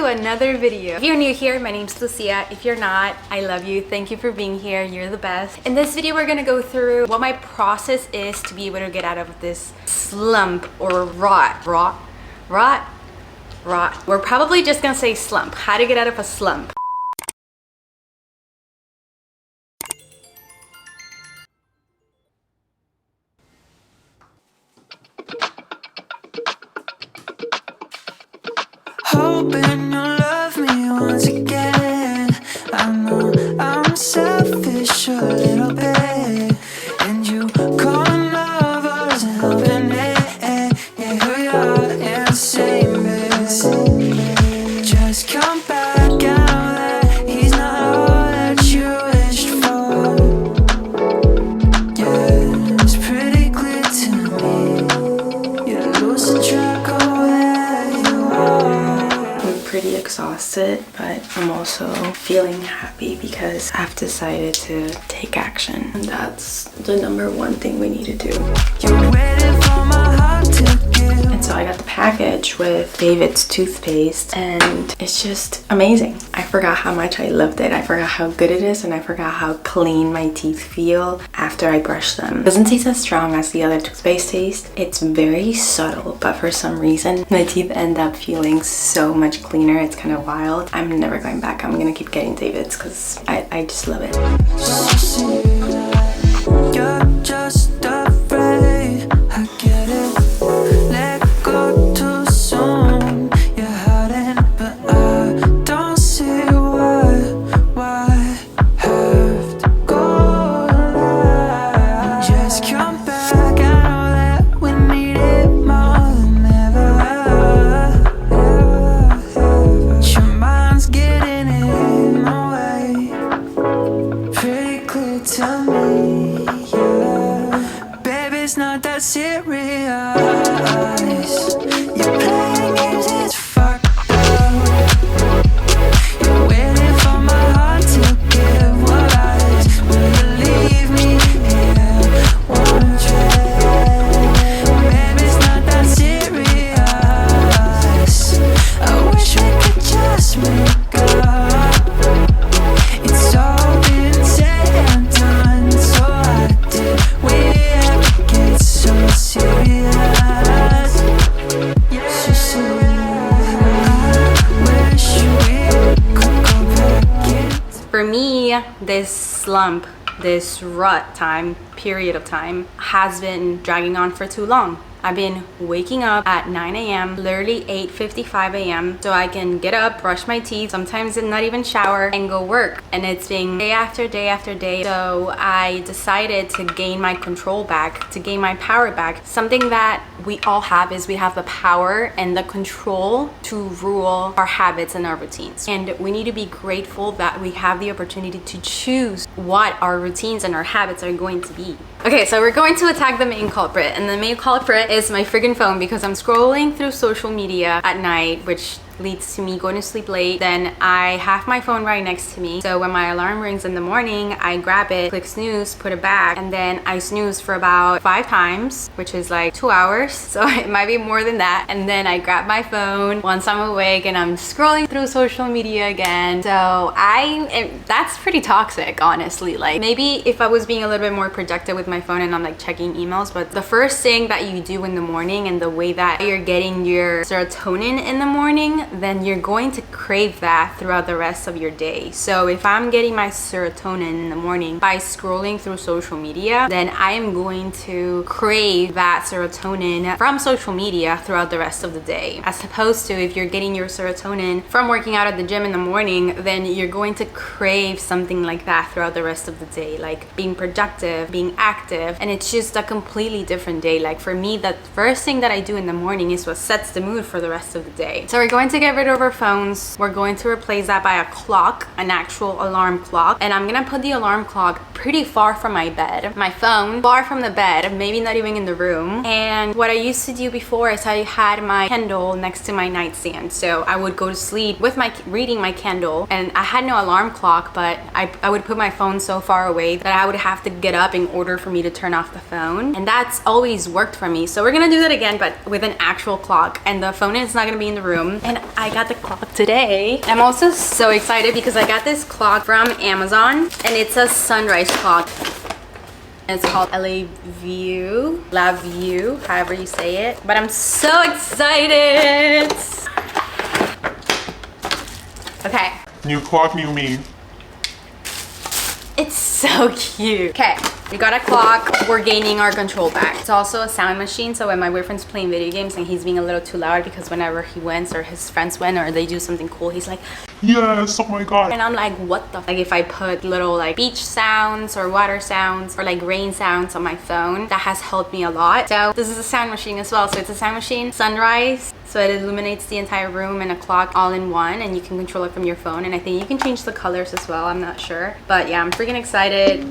another video. If you're new here, my name's Lucia. If you're not, I love you. Thank you for being here. You're the best. In this video, we're gonna go through what my process is to be able to get out of this slump or rot. We're probably just gonna say slump. How to get out of a slump. Hoping you'll love me once again. I know I'm selfish a little bit, and you calling love wasn't helping it. Yeah, here we are in the same bed. Just come back out that he's not all that you wished for. Yeah, it's pretty clear to me. You're losing track of where you are. Pretty exhausted, but I'm also feeling happy because I've decided to take action, and that's the #1 thing we need to do. You're waiting for my heart to give. And so I got the package with David's toothpaste, and it's just amazing. I forgot how much I loved it. I forgot how good it is, and I forgot how clean my teeth feel after I brush them. It doesn't taste as strong as the other toothpaste taste. It's very subtle, but for some reason my teeth end up feeling so much cleaner. It's kind of wild. I'm never going back. I'm gonna keep getting David's because I just love it. You're just afraid, I get it. Let go too soon. You're hiding, but I don't see why have to go lie. Just come back, I know that we need it more than ever. But your mind's getting in the way. Pretty clear to me, yeah. Baby, it's not that serious. You're playing games, it's fucked up. You're waiting for my heart to give what I just will leave me here wondering. Baby, it's not that serious. I wish we could just make up. It's all been said and done, so I did we ever get so serious? Yeah, so serious. I wish we could go back in. For me, this slump, this rut time, period of time, has been dragging on for too long. I've been waking up at 9 a.m., literally 8:55 a.m. so I can get up, brush my teeth, sometimes not even shower, and go work. And it's been day after day after day. So I decided to gain my control back, to gain my power back. Something that we all have is we have the power and the control to rule our habits and our routines. And we need to be grateful that we have the opportunity to choose what our routines and our habits are going to be. Okay, so we're going to attack the main culprit, and the main culprit is my friggin' phone, because I'm scrolling through social media at night, which leads to me going to sleep late. Then I have my phone right next to me, so when my alarm rings in the morning, I grab it, click snooze, put it back, and then I snooze for about 5 times, which is like 2 hours, so it might be more than that. And then I grab my phone once I'm awake and I'm scrolling through social media again. So that's pretty toxic, honestly. Like, maybe if I was being a little bit more productive with my phone and I'm like checking emails, but the first thing that you do in the morning and the way that you're getting your serotonin in the morning, then you're going to crave that throughout the rest of your day. So if I'm getting my serotonin in the morning by scrolling through social media, then I am going to crave that serotonin from social media throughout the rest of the day. As opposed to if you're getting your serotonin from working out at the gym in the morning, then you're going to crave something like that throughout the rest of the day, like being productive, being active, and it's just a completely different day. Like for me, the first thing that I do in the morning is what sets the mood for the rest of the day. So we're going to get rid of our phones. We're going to replace that by a clock, an actual alarm clock, and I'm gonna put the alarm clock pretty far from my bed, my phone far from the bed, maybe not even in the room. And what I used to do before is I had my Kindle next to my nightstand, so I would go to sleep with my reading my Kindle, and I had no alarm clock, but I would put my phone so far away that I would have to get up in order for me to turn off the phone, and that's always worked for me. So we're gonna do that again, but with an actual clock, and the phone is not gonna be in the room. And I got the clock today. I'm also so excited because I got this clock from Amazon and it's a sunrise clock. It's called La View, however you say it. But I'm so excited. Okay. New clock, new me. It's so cute. Okay, we got a clock. We're gaining our control back. It's also a sound machine, so when my boyfriend's playing video games and he's being a little too loud because whenever he wins or his friends win or they do something cool, he's like, yes, oh my god. and I'm like, what the? Like if I put little like beach sounds or water sounds or like rain sounds on my phone, that has helped me a lot. So this is a sound machine as well. So it's a sound machine, sunrise. So it illuminates the entire room and a clock all in one, and you can control it from your phone. And I think you can change the colors as well. I'm not sure. But yeah, I'm freaking excited.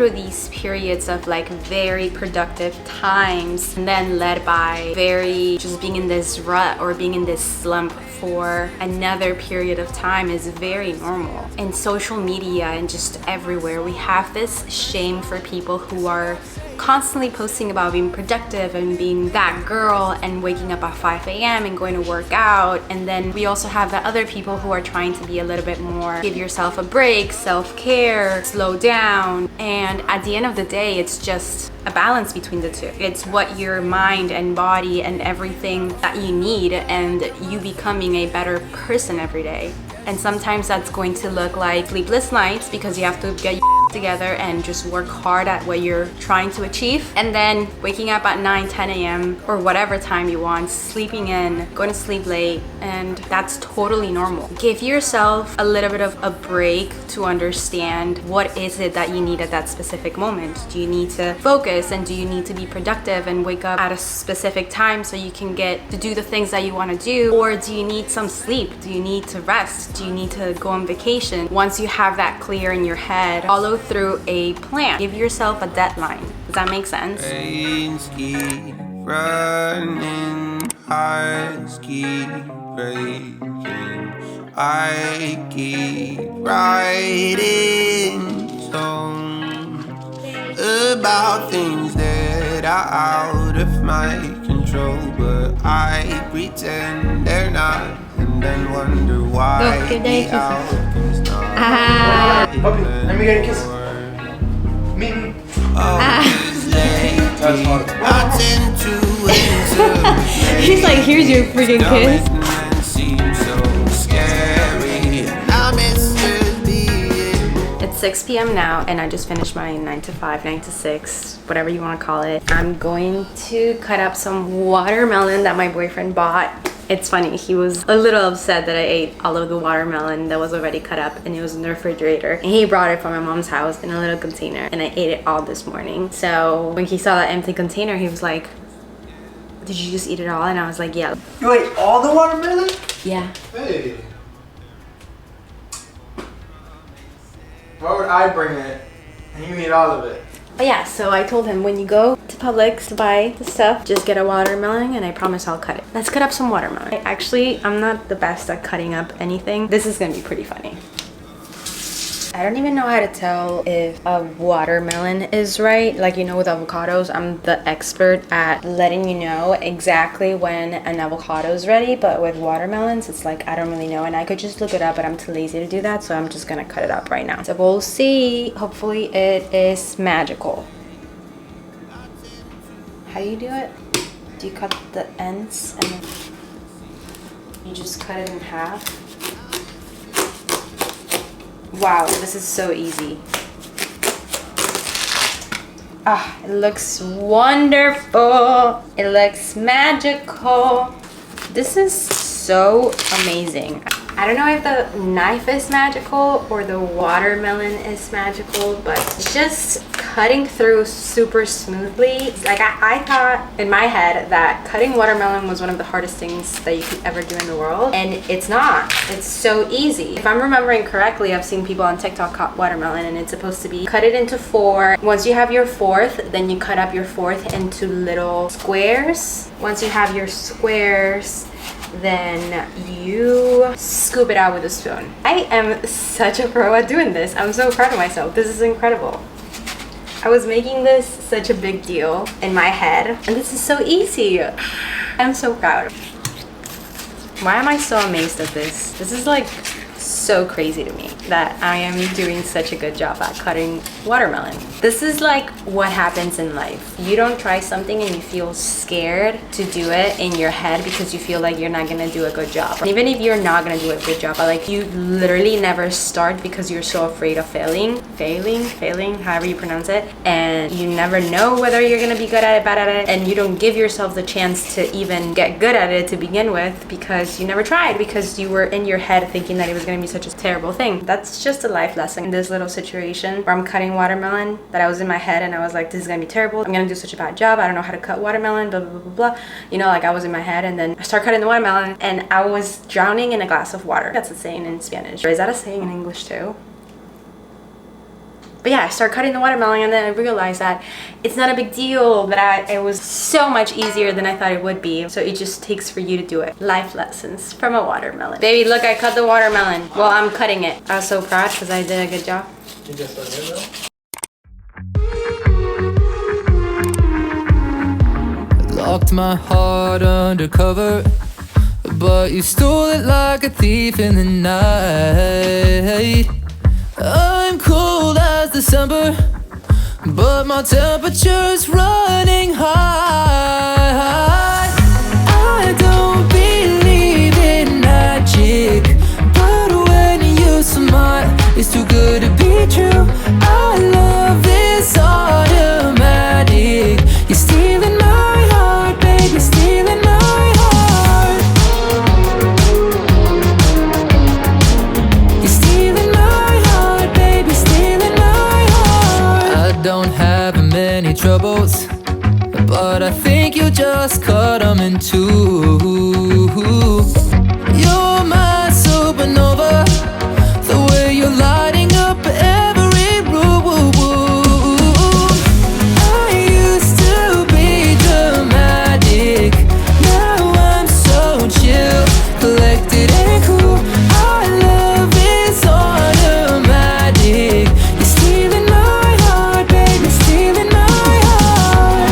These periods of like very productive times and then led by very just being in this rut or being in this slump for another period of time is very normal. In social media and just everywhere, we have this shame for people who are constantly posting about being productive and being that girl and waking up at 5 a.m. and going to work out. And then we also have the other people who are trying to be a little bit more, give yourself a break, self-care, slow down. And at the end of the day, it's just a balance between the two. It's what your mind and body and everything that you need and you becoming a better person every day. And sometimes that's going to look like sleepless nights because you have to get your together and just work hard at what you're trying to achieve, and then waking up at 9-10 a.m. or whatever time you want, sleeping in, going to sleep late, and that's totally normal. Give yourself a little bit of a break to understand what is it that you need at that specific moment. Do you need to focus and do you need to be productive and wake up at a specific time so you can get to do the things that you want to do, or do you need some sleep? Do you need to rest? Do you need to go on vacation? Once you have that clear in your head, follow through a plan. Give yourself a deadline. Does that make sense? Rains keep running, hearts keep breaking. I keep writing songs about things that are out of my control, but I pretend they're not, and then wonder why the outcome's not. Okay, let me get a kiss. Me. He's like, here's your freaking kiss. It's 6 p.m. now and I just finished my 9 to 5, 9 to 6, whatever you want to call it. I'm going to cut up some watermelon that my boyfriend bought. It's funny, he was a little upset that I ate all of the watermelon that was already cut up and it was in the refrigerator. And he brought it from my mom's house in a little container and I ate it all this morning. So when he saw that empty container, he was like, did you just eat it all? And I was like, yeah. You ate all the watermelon? Yeah. Hey. Why would I bring it and you eat all of it? But yeah, so I told him when you go to Publix to buy the stuff, just get a watermelon and I promise I'll cut it. Let's cut up some watermelon. Actually, I'm not the best at cutting up anything. This is gonna be pretty funny. I don't even know how to tell if a watermelon is right. Like, you know, with avocados, I'm the expert at letting you know exactly when an avocado is ready. But with watermelons, it's like, I don't really know. And I could just look it up, but I'm too lazy to do that. So I'm just gonna cut it up right now. So we'll see. Hopefully it is magical. How do you do it? Do you cut the ends and then you just cut it in half? Wow, this is so easy. Ah, it looks wonderful. It looks magical. This is so amazing. I don't know if the knife is magical or the watermelon is magical, but just cutting through super smoothly. Like I thought in my head that cutting watermelon was one of the hardest things that you could ever do in the world, and it's not. It's so easy. If I'm remembering correctly, I've seen people on TikTok cut watermelon, and it's supposed to be cut it into 4. Once you have your 4th, then you cut up your 4th into little squares. Once you have your squares, then you scoop it out with a spoon. I am such a pro at doing this. I'm so proud of myself. This is incredible. I was making this such a big deal in my head, and this is so easy. I'm so proud. Why am I so amazed at this? This is like so crazy to me that I am doing such a good job at cutting watermelon. This is like what happens in life. You don't try something and you feel scared to do it in your head because you feel like you're not gonna do a good job. And even if you're not gonna do a good job, like you literally never start because you're so afraid of failing, however you pronounce it, and you never know whether you're gonna be good at it, bad at it, and you don't give yourself the chance to even get good at it to begin with because you never tried, because you were in your head thinking that it was gonna be such a terrible thing. That's just a life lesson. In this little situation where I'm cutting watermelon, that I was in my head and I was like, this is gonna be terrible, I'm gonna do such a bad job, I don't know how to cut watermelon, blah blah blah blah blah. You know, like I was in my head, and then I start cutting the watermelon and I was drowning in a glass of water. That's a saying in Spanish. Or is that a saying in English too? But yeah, I started cutting the watermelon, and then I realized that it's not a big deal, that it was so much easier than I thought it would be. So it just takes for you to do it. Life lessons from a watermelon. Baby, look, I cut the watermelon. Well, I'm cutting it. I was so proud because I did a good job. You just started though? Locked my heart undercover, but you stole it like a thief in the night. I'm cold as December, but my temperature's running high. I don't believe in magic, but when you smile, it's too good to be true. I love this automatic. You're stealing my heart, baby, stealing my heart. You're stealing my heart, baby, stealing my heart. I don't have many troubles, but I think you just cut them in 2. You're my supernova, the way you're lighting up every room. I used to be dramatic, now I'm so chill, collected and cool. Our love is automatic. You're stealing my heart, baby, stealing my heart.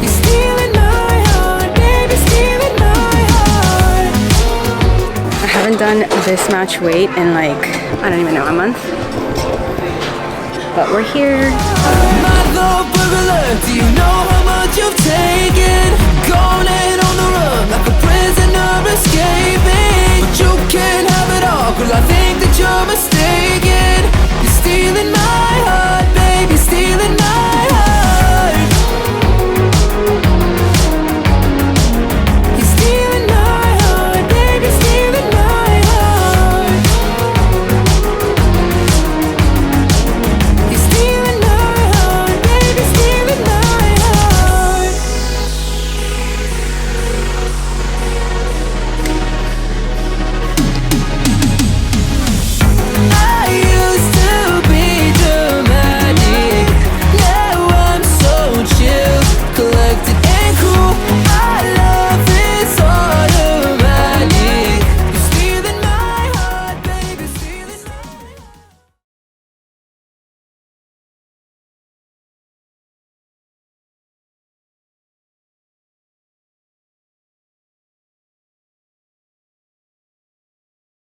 You're stealing my heart, baby, stealing my heart. I haven't done this much weight in like, I don't even know, a month. But we're here. My little burglar, do you know how much you've